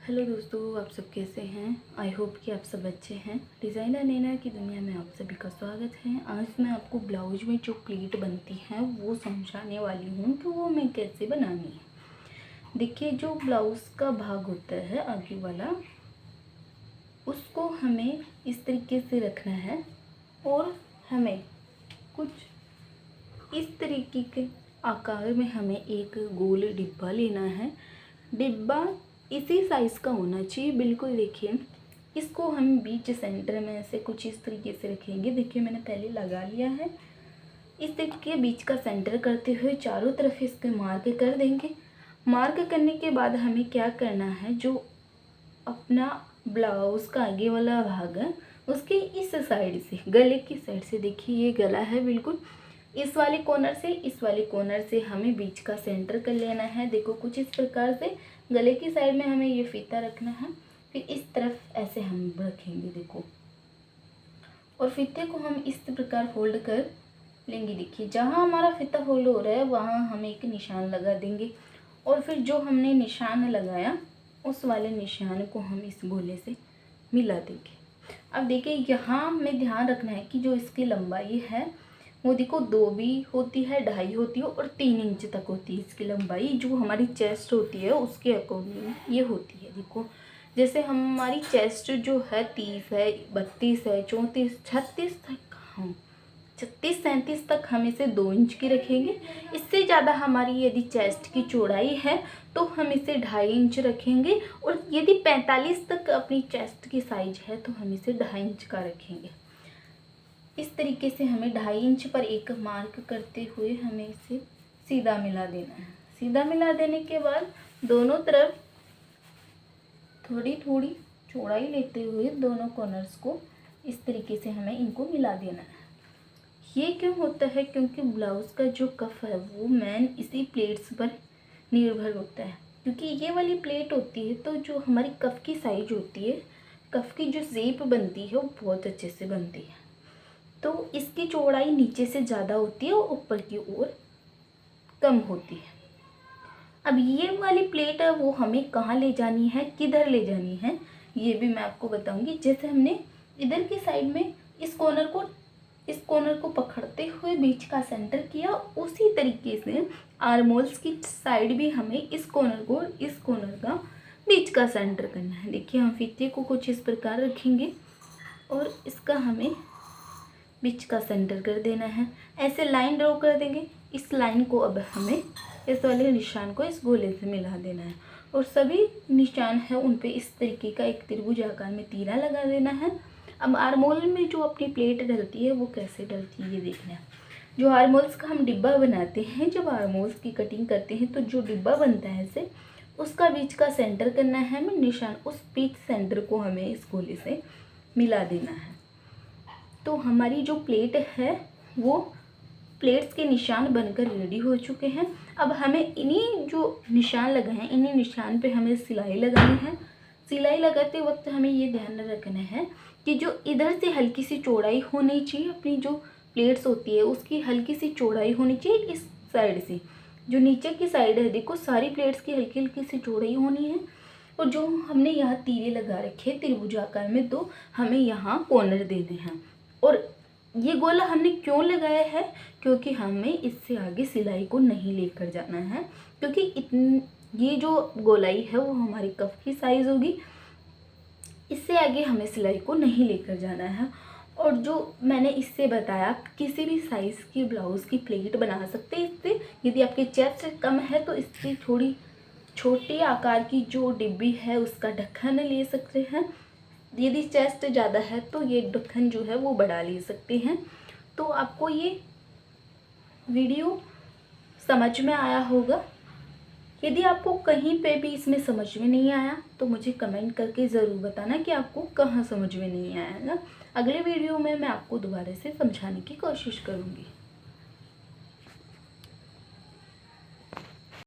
Hello दोस्तों, आप सब कैसे हैं। आई होप कि आप सब अच्छे हैं। डिज़ाइनर नैना की दुनिया में आप सभी का स्वागत है। आज मैं आपको ब्लाउज में जो प्लीट बनती है वो समझाने वाली हूँ कि वो मैं कैसे बनानी है। देखिए, जो ब्लाउज़ का भाग होता है आगे वाला, उसको हमें इस तरीके से रखना है और हमें कुछ इस तरीके के आकार में हमें एक गोल डिब्बा लेना है। डिब्बा इसी साइज़ का होना चाहिए, बिल्कुल। देखिए, इसको हम बीच सेंटर में ऐसे कुछ इस तरीके से रखेंगे। देखिए, मैंने पहले लगा लिया है। इस तरीके बीच का सेंटर करते हुए चारों तरफ इसके मार्क कर देंगे। मार्क करने के बाद हमें क्या करना है, जो अपना ब्लाउज़ का आगे वाला भाग है उसके इस साइड से, गले की साइड से, देखिए ये गला है बिल्कुल, इस वाले कॉर्नर से हमें बीच का सेंटर कर लेना है। देखो, कुछ इस प्रकार से गले की साइड में हमें ये फीता रखना है। फिर इस तरफ ऐसे हम रखेंगे, देखो, और फीते को हम इस प्रकार फोल्ड कर लेंगे। देखिए, जहाँ हमारा फीता फोल्ड हो रहा है वहाँ हम एक निशान लगा देंगे और फिर जो हमने निशान लगाया उस वाले निशान को हम इस गोले से मिला देंगे। अब देखिए, यहाँ हमें ध्यान रखना है कि जो इसकी लंबाई है वो देखो 2 भी होती है, 2.5 होती है और 3 इंच तक होती है इसकी लंबाई। जो हमारी चेस्ट होती है उसके अकॉर्डिंग ये होती है। देखो, जैसे हमारी चेस्ट जो है 30 है, 32 है, 34, 36 तक, हम 36, 37 तक हम इसे 2 इंच की रखेंगे। इससे ज़्यादा हमारी यदि चेस्ट की चौड़ाई है तो हम इसे 2.5 इंच रखेंगे, और यदि 45 तक अपनी चेस्ट की साइज है तो हम इसे 2.5 इंच का रखेंगे। इस तरीके से हमें 2.5 इंच पर एक मार्क करते हुए हमें इसे सीधा मिला देना है। सीधा मिला देने के बाद दोनों तरफ थोड़ी थोड़ी चौड़ाई लेते हुए दोनों कॉर्नर्स को इस तरीके से हमें इनको मिला देना है। ये क्यों होता है? क्योंकि ब्लाउज़ का जो कफ है वो मेन इसी प्लेट्स पर निर्भर होता है। क्योंकि ये वाली प्लेट होती है तो जो हमारी कफ की साइज होती है, कफ की जो शेप बनती है वो बहुत अच्छे से बनती है। तो इसकी चौड़ाई नीचे से ज़्यादा होती है और ऊपर की ओर कम होती है। अब ये वाली प्लेट है वो हमें कहाँ ले जानी है, किधर ले जानी है, ये भी मैं आपको बताऊंगी। जैसे हमने इधर की साइड में इस कॉर्नर को पकड़ते हुए बीच का सेंटर किया, उसी तरीके से आर्मोल्स की साइड भी हमें इस कॉर्नर का बीच का सेंटर करना है। देखिए, हम फीते को कुछ इस प्रकार रखेंगे और इसका हमें बीच का सेंटर कर देना है। ऐसे लाइन ड्रॉ कर देंगे। इस लाइन को अब हमें इस वाले निशान को इस गोले से मिला देना है और सभी निशान है उन पे इस तरीके का एक त्रिभुज आकार में तीरा लगा देना है। अब आर्मोल में जो अपनी प्लेट डलती है वो कैसे डलती है ये देखना है। जो आर्मोल्स का हम डिब्बा बनाते हैं, जब आर्मोल्स की कटिंग करते हैं तो जो डिब्बा बनता है ऐसे, उसका बीच का सेंटर करना है हमें निशान। उस बीच सेंटर को हमें इस गोले से मिला देना है। तो हमारी जो प्लेट है वो प्लेट्स के निशान बनकर रेडी हो चुके हैं। अब हमें इन्हीं जो निशान लगाए हैं इन्हीं निशान पे हमें सिलाई लगानी है। सिलाई लगाते वक्त हमें ये ध्यान रखना है कि जो इधर से हल्की सी चौड़ाई होनी चाहिए, अपनी जो प्लेट्स होती है उसकी हल्की सी चौड़ाई होनी चाहिए। इस साइड से जो नीचे की साइड है, देखो, सारी प्लेट्स की हल्की हल्की सी चौड़ाई होनी है। और जो हमने यहाँ तीरे लगा रखे हैं त्रिभुजाकार में, तो हमें यहाँ कॉर्नर देने हैं। और ये गोला हमने क्यों लगाया है? क्योंकि हमें इससे आगे सिलाई को नहीं लेकर जाना है, क्योंकि ये जो गोलाई है वो हमारी कफ की साइज़ होगी। इससे आगे हमें सिलाई को नहीं लेकर जाना है। और जो मैंने इससे बताया, किसी भी साइज़ की ब्लाउज़ की प्लेट बना सकते हैं इससे। यदि आपकी चेस्ट कम है तो इससे थोड़ी छोटी आकार की जो डिब्बी है उसका ढक्कन ले सकते हैं। यदि चेस्ट ज़्यादा है तो ये ढक्कन जो है वो बढ़ा ले सकते हैं। तो आपको ये वीडियो समझ में आया होगा। यदि आपको कहीं पे भी इसमें समझ में नहीं आया तो मुझे कमेंट करके ज़रूर बताना कि आपको कहाँ समझ में नहीं आया ना। अगले वीडियो में मैं आपको दोबारा से समझाने की कोशिश करूँगी।